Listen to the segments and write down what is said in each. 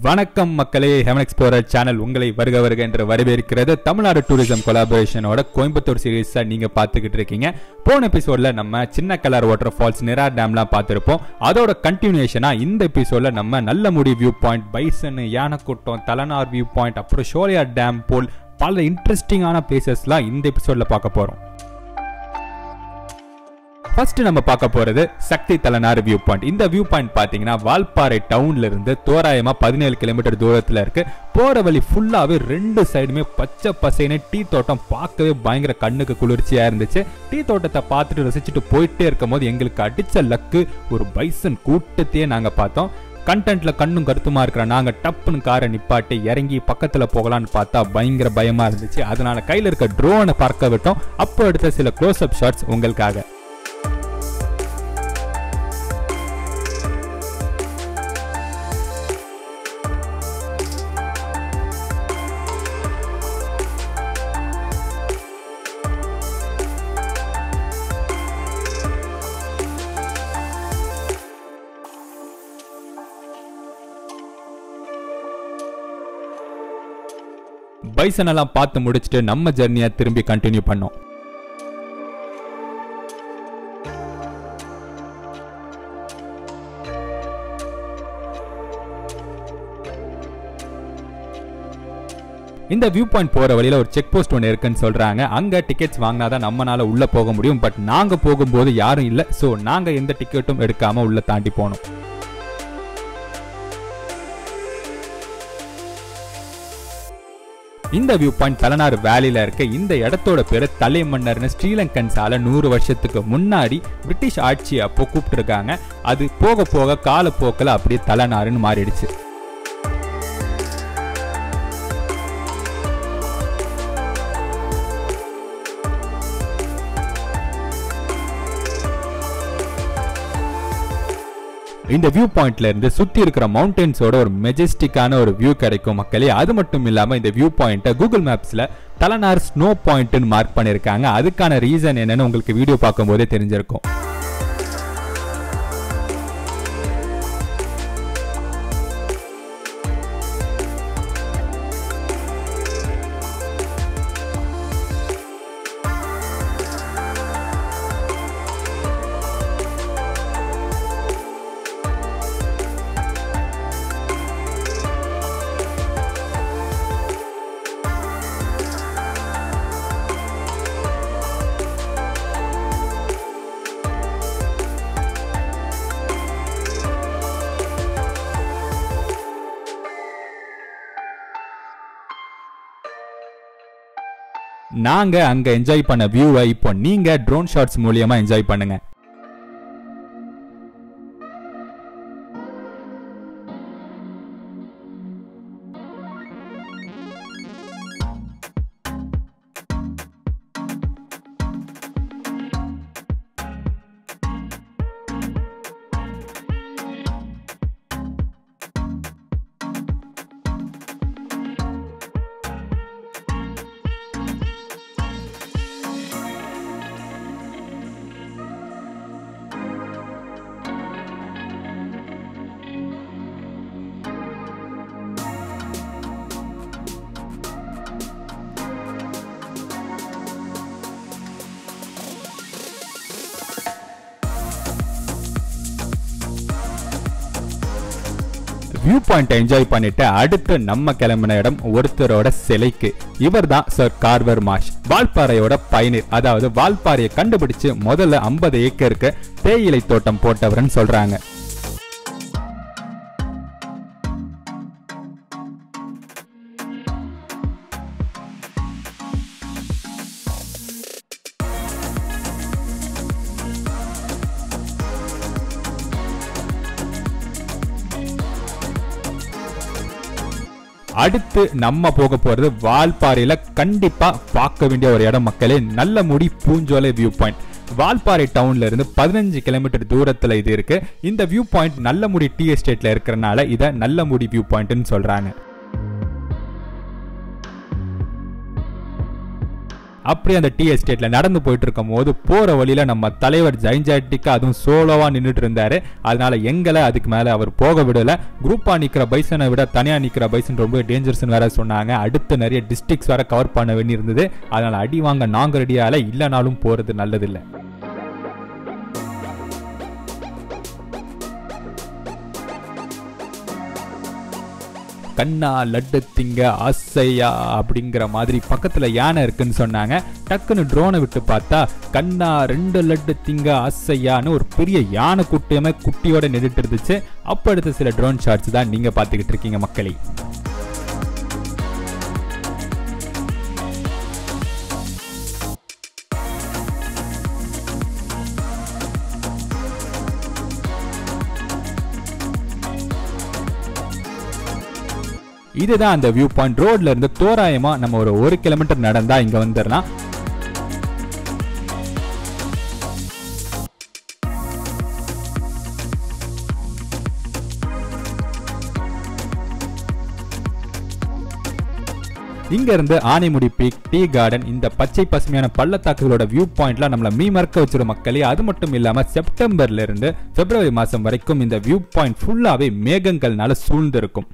வணக்கம் மக்களே, heaven explorer channel உங்களை வருக என்று வரவேற்கிறது. தமிழ்நாடு டூரிசம் கொலாபரேஷனோட கோயம்புத்தூர் சீரீஸை நீங்க பார்த்துக்கிட்டு இருக்கீங்க. போன எபிசோட்ல நம்ம சின்ன கலர் வாட்டர் ஃபால்ஸ் நிரா டேம்லாம் பார்த்துருப்போம். அதோட கண்டினியூஷனா இந்த எபிசோட்ல நம்ம நல்லமுடி வியூ பாயிண்ட், பைசன், யானைக்கூட்டம், தலனார் வியூ பாயிண்ட், அப்புறம் ஷோலையார் டேம் போல் பல இன்ட்ரெஸ்டிங்கான பிளேசஸ்லாம் இந்த எபிசோட்ல பார்க்க போறோம். ஃபர்ஸ்ட் நம்ம பார்க்க போறது சக்தி தலனார் வியூ பாயிண்ட். இந்த வியூ பாயிண்ட் பாத்தீங்கன்னா வால்பாறை டவுன்ல இருந்து தோராயமா 17 கிலோமீட்டர் தூரத்துல இருக்கு. போற வழி ஃபுல்லாவே ரெண்டு சைடுமே பச்சை பசைன்னு டீ தோட்டம் பார்க்கவே பயங்கர கண்ணுக்கு குளிர்ச்சியா இருந்துச்சு. டீ தோட்டத்தை பார்த்துட்டு ரசிச்சுட்டு போயிட்டே இருக்கும் போது எங்களுக்கு அடிச்ச லக்கு ஒரு பைசன் கூட்டத்தையே நாங்க பார்த்தோம். கண்டென்ட்ல கண்ணும் கருத்துமா இருக்கிற நாங்க டப்புன்னு காரை நிப்பாட்டி இறங்கி பக்கத்துல போகலான்னு பார்த்தா பயங்கர பயமா இருந்துச்சு. அதனால கையில இருக்க ட்ரோனை பார்க்க விட்டோம். அப்போ எடுத்த சில க்ளோஸ் அப் ஷாட்ஸ் உங்களுக்காக. பைசன் எல்லாம் பார்த்து முடிச்சுட்டு நம்ம ஜர்னியை திரும்பி கண்டினியூ பண்ணோம். இந்த வியூ பாயிண்ட் போற வழியில ஒரு செக் போஸ்ட் ஒன்று இருக்குன்னு சொல்றாங்க. அங்க டிக்கெட்ஸ் வாங்கினாதான் நம்மளால உள்ள போக முடியும். பட் நாங்க போகும்போது யாரும் இல்லை. ஸோ நாங்க எந்த டிக்கெட்டும் எடுக்காம உள்ள தாண்டி போனோம். இந்த வியூ பாயிண்ட் தலனார் வேலியில இருக்க. இந்த இடத்தோட பேரு தலை மன்னர்னு ஸ்ரீலங்கன்ஸால 100 வருஷத்துக்கு முன்னாடி பிரிட்டிஷ் ஆட்சி அப்போ கூப்பிட்டு இருக்காங்க. அது போக போக காலப்போக்கில் அப்படியே தலனாருன்னு மாறிடுச்சு. இந்த வியூ பாயிண்ட்ல இருந்து சுத்தி இருக்கிற மவுண்டன்ஸோட ஒரு மெஜஸ்டிக்கான ஒரு வியூ கிடைக்கும் மக்களே. அது மட்டும் இல்லாம இந்த வியூ பாயிண்ட்டை கூகுள் மேப்ஸ்ல தலனார் ஸ்னோ பாயிண்ட்னு மார்க் பண்ணிருக்காங்க. அதுக்கான ரீசன் என்னன்னு உங்களுக்கு வீடியோ பார்க்கும் போதே தெரிஞ்சிருக்கும். நாங்க அங்க என்ஜாய் பண்ண வியூவை இப்போ நீங்க ட்ரோன் ஷாட்ஸ் மூலமா என்ஜாய் பண்ணுங்க. வியூ பாயிண்ட் என்ஜாய் பண்ணிட்டு அடுத்து நம்ம கிளம்பின இடம் ஒருத்தரோட சிலைக்கு. இவர் தான் சர் கார்வர் மார்ஷ், வால்பாறையோட பயணியர். அதாவது வால்பாறையை கண்டுபிடிச்சு முதல்ல 50 ஏக்கருக்கு தேயிலை தோட்டம் போட்டவர்னு சொல்றாங்க. அடுத்து நம்ம போக போறது வால்பாறையில கண்டிப்பா பார்க்க வேண்டிய ஒரு இடம் மக்களே, நல்லமுடி பூஞ்சோலை வியூ பாயிண்ட். வால்பாறை டவுன்ல இருந்து 15 கிலோமீட்டர் தூரத்துல இது இருக்கு. இந்த வியூ பாயிண்ட் நல்லமுடி டீ எஸ்டேட்ல இருக்கிறனால இத நல்லமுடி வியூ பாயிண்ட்னு சொல்றாங்க. அப்படியே அந்த டீ எஸ்டேட்ல நடந்து போயிட்டு இருக்கும் போது போற வழியில நம்ம தலைவர் ஜைஞ்சாட்டிக்கா அதுவும் சோலோவா நின்றுட்டு இருந்தாரு. அதனால எங்களை அதுக்கு மேல அவர் போக விடல. குரூப்பா நிக்கிற பைசனை விட தனியா நிக்கிற பைசன் ரொம்ப டேஞ்சர்ஸ் வேற சொன்னாங்க. அடுத்து நிறைய டிஸ்ட்ரிக்ட்ஸ் வேற கவர் பண்ண வேண்டி இருந்தது. அதனால அடி வாங்க நாங்க ரெடியால, இல்லனாலும் போறது நல்லதில்லை. கண்ணா லட்டு திங்க ஆசையா அப்படிங்கிற மாதிரி பக்கத்துல யானை இருக்குன்னு சொன்னாங்க. டக்குன்னு ட்ரோனை விட்டு பார்த்தா கண்ணா 2 லட்டு திங்க ஆசையான்னு ஒரு பெரிய யானை குட்டியமே குட்டியோட நின்றுட்டு இருந்துச்சு. அப்ப அடுத்த சில ட்ரோன் ஷாட்ஸ் தான் நீங்க பார்த்துக்கிட்டு இருக்கீங்க மக்களே. இதுதான் அந்த வியூ பாயிண்ட். ரோட்ல இருந்து தோராயமா நம்ம ஒரு 1 கிலோமீட்டர் நடந்தா இங்க வந்துடலாம். இங்க இருந்து ஆனைமுடி பீக், டீ கார்டன், இந்த பச்சை பசுமையான பள்ளத்தாக்குகளோட வியூ பாயிண்ட்ல நம்மள மீமறக்க வச்சிரும் மக்களே. அது மட்டும் இல்லாம செப்டம்பர்ல இருந்து பிப்ரவரி மாசம் வரைக்கும் இந்த வியூ பாயிண்ட் ஃபுல்லாவே மேகங்கள்னால சூழ்ந்து இருக்கும்.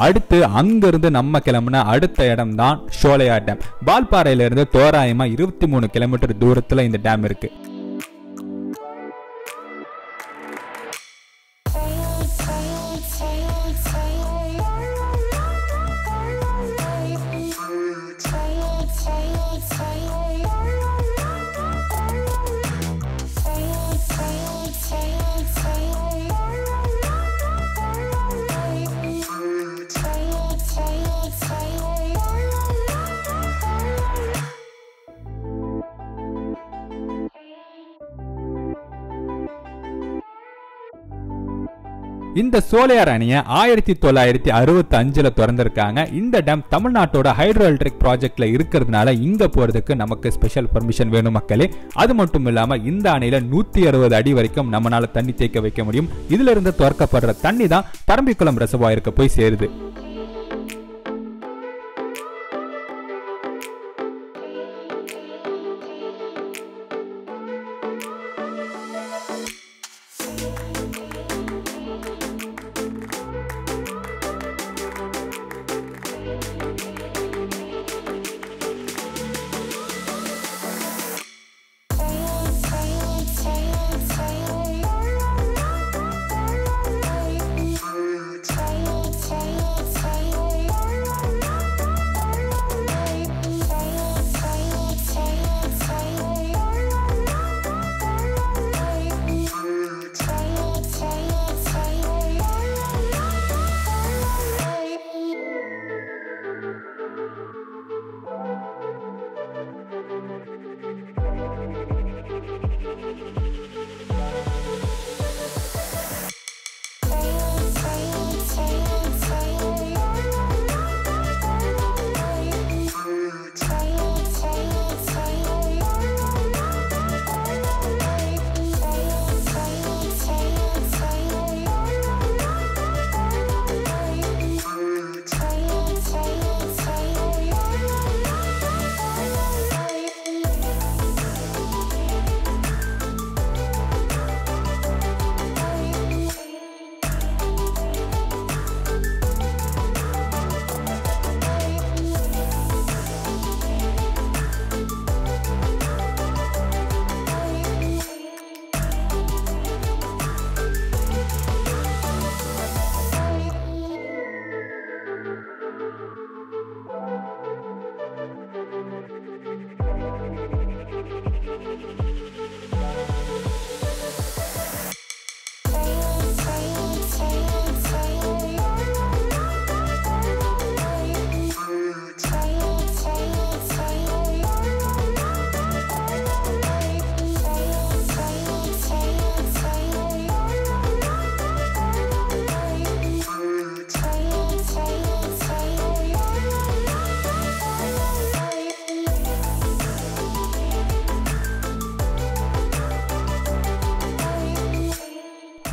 அடுத்து அங்கிருந்து நம்ம கிளம்புன அடுத்த இடம் தான் ஷோலையார் டேம். வால்பாறையில இருந்து தோராயமா 23 கிலோமீட்டர் தூரத்துல இந்த டேம் இருக்கு. இந்த சோலையார் அணையை 1965 திறந்திருக்காங்க. இந்த டேம் தமிழ்நாட்டோட ஹைட்ரோ எலக்ட்ரிக் ப்ராஜெக்ட்ல இருக்கிறதுனால இங்க போறதுக்கு நமக்கு ஸ்பெஷல் பர்மிஷன் வேணும் மக்களே. அது மட்டும் இல்லாம இந்த அணையில 160 அடி வரைக்கும் நம்மளால தண்ணி தேக்க வைக்க முடியும். இதுல இருந்து திறக்கப்படுற தண்ணி தான் பரம்பிக்குளம் ரெசர்வாயருக்கு போய் சேருது.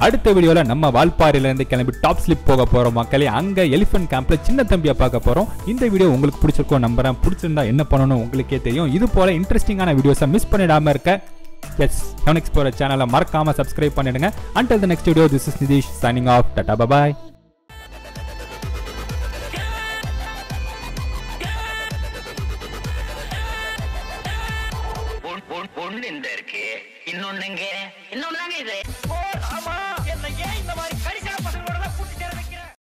அடுத்த வீடியோல நம்ம வால்பாறையில இருந்து கிளம்பி டாப் ஸ்லிப் போக போறோம் மக்களே. அங்க எலிஃபென்ட் கேம்ப்ல சின்ன தம்பியை பார்க்க போறோம். இந்த வீடியோ உங்களுக்கு பிடிச்சிருக்கோம் நம்புறேன். பிடிச்சிருந்தா என்ன பண்ணணும் உங்களுக்கே தெரியும். இது போல இன்ட்ரெஸ்டிங்கான வீடியோஸை மிஸ் பண்ணிடாம இருக்க Seven Explorer சேனலை மறக்காம சப்ஸ்கிரைப் பண்ணிடுங்க. Until the next video, this is Nidish signing off. Tata bye bye. ஒன்னு இந்த இருக்கு இன்னொன்னுங்க இது